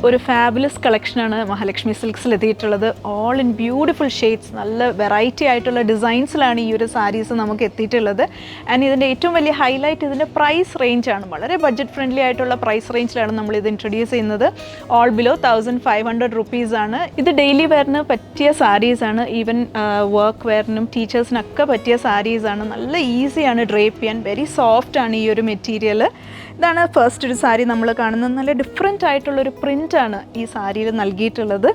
ഒരു ഫാബുലസ് കളക്ഷനാണ് മഹാലക്ഷ്മി സിൽക്സിൽ എത്തിയിട്ടുള്ളത്. ഓൾ ഇൻ ബ്യൂട്ടിഫുൾ ഷെയ്ഡ്സ്, നല്ല വെറൈറ്റി ആയിട്ടുള്ള ഡിസൈൻസിലാണ് ഈ ഒരു സാരീസ് നമുക്ക് എത്തിയിട്ടുള്ളത്. ആൻഡ് ഇതിൻ്റെ ഏറ്റവും വലിയ ഹൈലൈറ്റ് ഇതിൻ്റെ പ്രൈസ് റേഞ്ചാണ്. വളരെ ബഡ്ജറ്റ് ഫ്രണ്ട്ലി ആയിട്ടുള്ള പ്രൈസ് റേഞ്ചിലാണ് നമ്മൾ ഇത് ഇൻട്രൊഡ്യൂസ് ചെയ്യുന്നത്. ഓൾ ബിലോ 1500 റുപ്പീസാണ്. ഇത് ഡെയിലി വെയറിന് പറ്റിയ സാരീസാണ്. ഈവൻ വർക്ക് വെയറിനും ടീച്ചേഴ്സിനൊക്കെ പറ്റിയ സാരീസാണ്. നല്ല ഈസിയാണ് ഡ്രേപ്പ് ചെയ്യാൻ, വെരി സോഫ്റ്റ് ആണ് ഈ ഒരു മെറ്റീരിയൽ. ഇതാണ് ഫസ്റ്റ് ഒരു സാരി നമ്മൾ കാണുന്നത്. നല്ല ഡിഫറെൻ്റ് ആയിട്ടുള്ളൊരു പ്രിൻ്റാണ് ഈ സാരിയിൽ നൽകിയിട്ടുള്ളത്.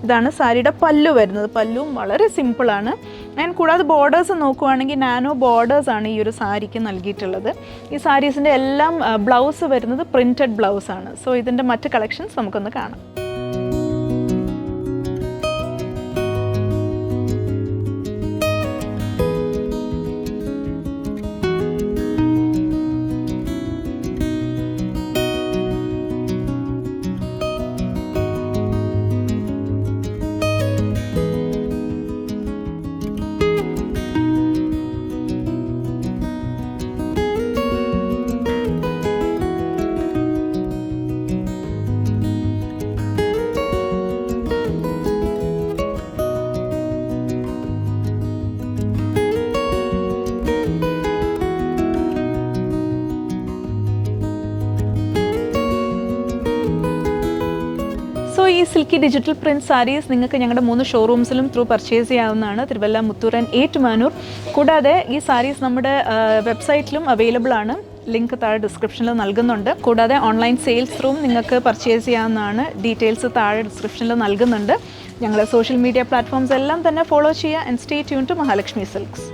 ഇതാണ് സാരിയുടെ പല്ലു വരുന്നത്. പല്ലുവും വളരെ സിമ്പിളാണ്. ആൻഡ് കൂടാതെ ബോർഡേഴ്സ് നോക്കുകയാണെങ്കിൽ നാനോ ബോർഡേഴ്സാണ് ഈ ഒരു സാരിക്ക് നൽകിയിട്ടുള്ളത്. ഈ സാരീസിൻ്റെ എല്ലാം ബ്ലൗസ് വരുന്നത് പ്രിൻറ്റഡ് ബ്ലൗസാണ്. സോ ഇതിൻ്റെ മറ്റ് കളക്ഷൻസ് നമുക്കൊന്ന് കാണാം. ഈ സിൽക്കി ഡിജിറ്റൽ പ്രിൻറ്റ് സാരീസ് നിങ്ങൾക്ക് ഞങ്ങളുടെ 3 ഷോറൂംസിലും ത്രൂ പർച്ചേസ് ചെയ്യാവുന്നതാണ്. തിരുവല്ല, മുത്തൂർ ആൻഡ് ഏറ്റുമാനൂർ. കൂടാതെ ഈ സാരീസ് നമ്മുടെ വെബ്സൈറ്റിലും അവൈലബിൾ ആണ്. ലിങ്ക് താഴെ ഡിസ്ക്രിപ്ഷനിൽ നൽകുന്നുണ്ട്. കൂടാതെ ഓൺലൈൻ സെയിൽസ് ത്രൂവും നിങ്ങൾക്ക് പർച്ചേസ് ചെയ്യാവുന്നതാണ്. ഡീറ്റെയിൽസ് താഴെ ഡിസ്ക്രിപ്ഷനിൽ നൽകുന്നുണ്ട്. ഞങ്ങളുടെ സോഷ്യൽ മീഡിയ പ്ലാറ്റ്ഫോംസ് എല്ലാം തന്നെ ഫോളോ ചെയ്യുക. And stay tune to Mahalakshmi silks.